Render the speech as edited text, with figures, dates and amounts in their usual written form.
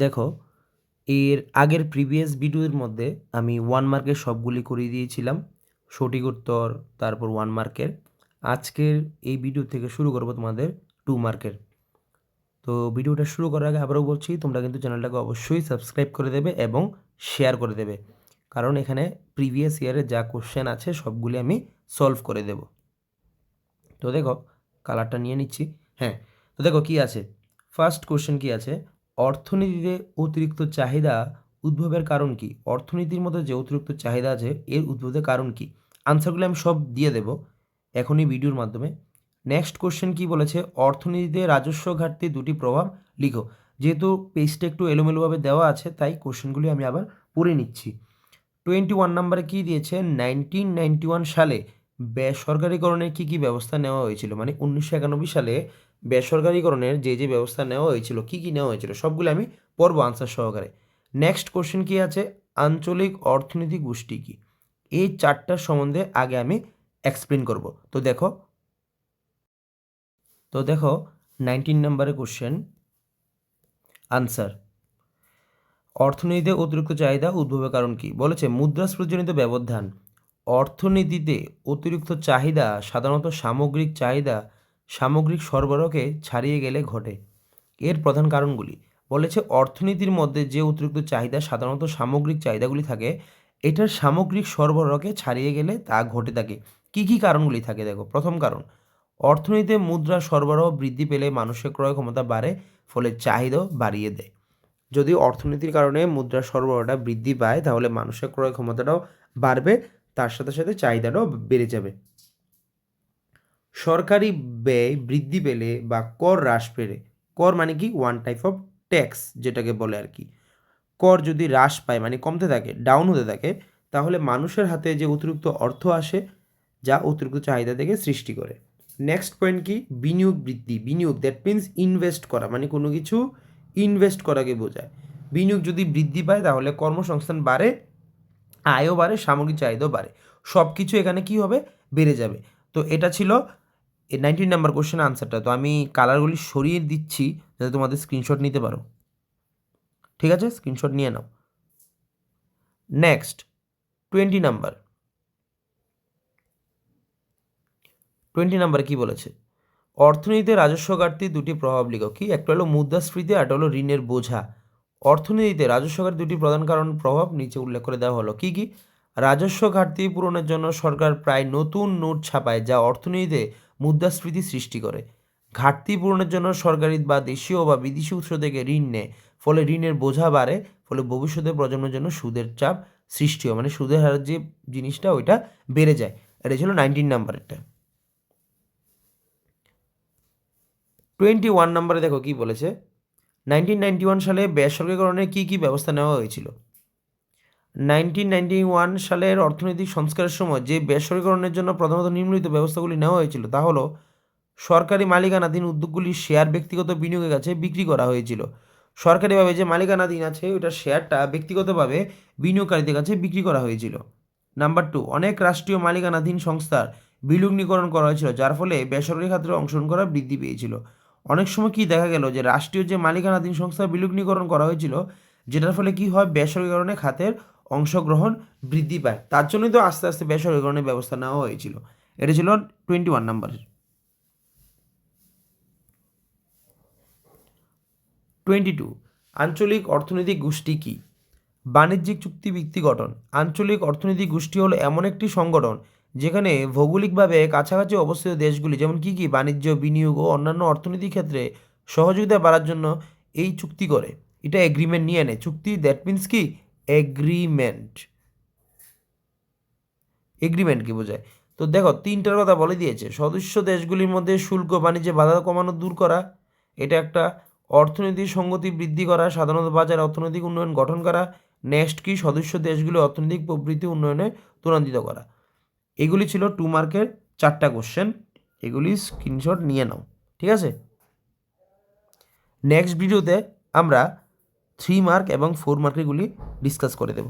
দেখো, এর আগের প্রিভিয়াস ভিডিওর মধ্যে আমি 1 মার্কের সবগুলি করিয়ে দিয়েছিলাম, সঠিক উত্তর, তারপর 1 মার্কের। আজকের এই ভিডিও থেকে শুরু করবো তোমাদের 2 মার্কের। তো ভিডিওটা শুরু করার আগে আবারও বলছি, তোমরা কিন্তু চ্যানেলটাকে অবশ্যই সাবস্ক্রাইব করে দেবে এবং শেয়ার করে দেবে, কারণ এখানে প্রিভিয়াস ইয়ারের যা কোশ্চেন আছে সবগুলি আমি সলভ করে দেব। তো দেখো, কালারটা নিয়ে নিচ্ছি। হ্যাঁ, তো দেখো কি আছে। ফার্স্ট কোশ্চেন কি আছে, অর্থনীতিতে অতিরিক্ত চাহিদা উদ্ভবের কারণ কি? অর্থনীতির মধ্যে যে অতিরিক্ত চাহিদা আছে এর উদ্ভবের কারণ কি? আনসারগুলো আমি সব দিয়ে দেব এখনই ভিডিওর মাধ্যমে। নেক্সট কোশ্চেন কি বলেছে, অর্থনীতিতে রাজস্ব ঘাটতি দুটি প্রভাব লিখো। যেহেতু পেজটা একটু এলোমেলোভাবে দেওয়া আছে তাই কোশ্চেনগুলি আমি আবার পড়ে নিচ্ছি। 21 নম্বরে কী দিয়েছে, 1991 সালে বেসরকারীকরণের কী কী ব্যবস্থা নেওয়া হয়েছিল? মানে 1991 সালে বেসরকারীকরণের যে ব্যবস্থা নেওয়া হয়েছিল, কী কী নেওয়া হয়েছিল সবগুলো আমি পড়বো আনসার সহকারে। নেক্সট কোশ্চেন কি আছে, আঞ্চলিক অর্থনীতি গোষ্ঠী কী? এই চারটার সম্বন্ধে আগে আমি এক্সপ্লেন করব। তো দেখো 19 নম্বরের কোশ্চেন আনসার, অর্থনীতিতে অতিরিক্ত চাহিদা উদ্ভবের কারণ কি? বলেছে মুদ্রাস্ফীতিজনিত ব্যবধান। অর্থনীতিতে অতিরিক্ত চাহিদা সাধারণত সামগ্রিক সরবরাহকে ছাড়িয়ে গেলে ঘটে। এর প্রধান কারণগুলি বলেছে, অর্থনীতির মধ্যে যে অতিরিক্ত চাহিদা সাধারণত সামগ্রিক চাহিদাগুলি থাকে, এটার সামগ্রিক সরবরাহকে ছাড়িয়ে গেলে তা ঘটে থাকে। কি কি কারণগুলি থাকে? দেখো, প্রথম কারণ, অর্থনীতিতে মুদ্রা সরবরাহ বৃদ্ধি পেলে মানুষের ক্রয় ক্ষমতা বাড়ে, ফলে চাহিদাও বাড়িয়ে দেয়। যদি অর্থনীতির কারণে মুদ্রার সরবরাহটা বৃদ্ধি পায় তাহলে মানুষের ক্রয় ক্ষমতাটাও বাড়বে, তার সাথে সাথে চাহিদাটাও বেড়ে যাবে। সরকারি ব্যয় বৃদ্ধি পেলে বা কর হ্রাস পেলে, কর মানে কি, ওয়ান টাইপ অফ ট্যাক্স যেটাকে বলে আর কি, কর যদি হ্রাস পায় মানে কমতে থাকে, ডাউন হতে থাকে, তাহলে মানুষের হাতে যে অতিরিক্ত অর্থ আসে যা অতিরিক্ত চাহিদা থেকে সৃষ্টি করে। নেক্সট পয়েন্ট কি, বিনিয়োগ বৃদ্ধি। বিনিয়োগ দ্যাট মিনস ইনভেস্ট করা, মানে কোনো কিছু ইনভেস্ট করাকে বোঝায়। বিনিয়োগ যদি বৃদ্ধি পায় তাহলে কর্মসংস্থান বাড়ে, আয়ও বাড়ে, সামগ্রিক চাহিদাও বাড়ে, সব কিছু এখানে কি হবে, বেড়ে যাবে। তো এটা ছিল 19 নাম্বার কোশ্চেন আনসারটা। তো আমি কালারগুলি সরিয়ে দিচ্ছি যাতে তোমাদের স্ক্রিনশট নিতে পারো। ঠিক আছে, স্ক্রিনশট নিয়ে নাও। Next 20 number. 20 নাম্বার কি বলেছে, অর্থনীতিতে রাজস্ব ঘাটতি দুটি প্রভাব লিখো। কি? একটা হলো মুদ্রাস্ফীতি, একটা হলো ঋণের বোঝা। অর্থনীতিতে রাজস্ব ঘাটতি দুটি প্রধান কারণ প্রভাব নিচে উল্লেখ করে দেওয়া হলো। কি কি? রাজস্ব ঘাটতি পূরণের জন্য সরকার প্রায় নতুন নোট ছাপায় যা অর্থনীতিতে মুদ্রাস্ফীতি সৃষ্টি করে। ঘাটতি পূরণের জন্য সরকারি বা দেশীয় বা বিদেশি উৎস থেকে ঋণ নেয়, ফলে ঋণের বোঝা বাড়ে, ফলে ভবিষ্যতে প্রজন্মের জন্য সুদের চাপ সৃষ্টি হয়, মানে সুদের হারের যে জিনিসটা ওইটা বেড়ে যায়। এটা ছিল 19 নাম্বারেরটা। 21 নম্বরে দেখো কি বলেছে, 1991 সালে বেসরকারীকরণের কী কী ব্যবস্থা নেওয়া হয়েছিল? 1991 সালের অর্থনৈতিক সংস্কারের সময় যে বেসরকারীকরণের জন্য প্রধানত নিম্নলিখিত ব্যবস্থাগুলি নেওয়া হয়েছিল তা হলো, সরকারি মালিকানাধীন উদ্যোগগুলির শেয়ার ব্যক্তিগত বিনিয়োগের কাছে বিক্রি করা হয়েছিল। সরকারিভাবে যে মালিকানাধীন আছে ওইটার শেয়ারটা ব্যক্তিগতভাবে বিনিয়োগকারীদের কাছে বিক্রি করা হয়েছিল। নাম্বার 2, অনেক রাষ্ট্রীয় মালিকানাধীন সংস্থার বিলগ্নীকরণ করা হয়েছিল, যার ফলে বেসরকারি খাতে অংশগ্রহণ করা বৃদ্ধি পেয়েছিল। অনেক সময় কি দেখা গেল যে রাষ্ট্রীয় যে মালিকানাধীন সংস্থার বিলগ্নীকরণ করা হয়েছিল, যেটার ফলে কি হয়, বেসরকারীকরণে খাতের অংশগ্রহণ বৃদ্ধি পায়, তার জন্যই তো আস্তে আস্তে বেসরকারীকরণের ব্যবস্থা নেওয়া হয়েছিল। এটা ছিল 21 নাম্বারের। 22, আঞ্চলিক অর্থনৈতিক গোষ্ঠী কি? বাণিজ্যিক চুক্তিভিত্তিক গঠন। আঞ্চলিক অর্থনৈতিক গোষ্ঠী হলো এমন একটি সংগঠন যেখানে ভৌগোলিকভাবে কাছাকাছি অবস্থিত দেশগুলি, যেমন কি কি, বাণিজ্য, বিনিয়োগ ও অন্যান্য অর্থনৈতিক ক্ষেত্রে সহযোগিতা বাড়ার জন্য এই চুক্তি করে। এটা এগ্রিমেন্ট নিয়ে নেয়। চুক্তি দ্যাট মিনস কি, এগ্রিমেন্ট। এগ্রিমেন্ট কি বোঝায়? তো দেখো, তিনটার কথা বলে দিয়েছে। সদস্য দেশগুলির মধ্যে শুল্ক বাণিজ্যে বাধা কমানো, দূর করা, এটা একটা। অর্থনৈতিক সংগতি বৃদ্ধি করা, সাধারণত বাজার অর্থনৈতিক উন্নয়ন গঠন করা। নেক্সট কি, সদস্য দেশগুলি অর্থনৈতিক প্রবৃদ্ধি উন্নয়নে ত্বরান্বিত করা। এগুলি ছিল 2 মার্কের 4টা কোশ্চেন। এগুলি স্ক্রিনশট নিয়ে নাও। ঠিক আছে, নেক্সট ভিডিওতে আমরা 3 মার্ক এবং 4 মার্কেরগুলি ডিসকাস করে দেব।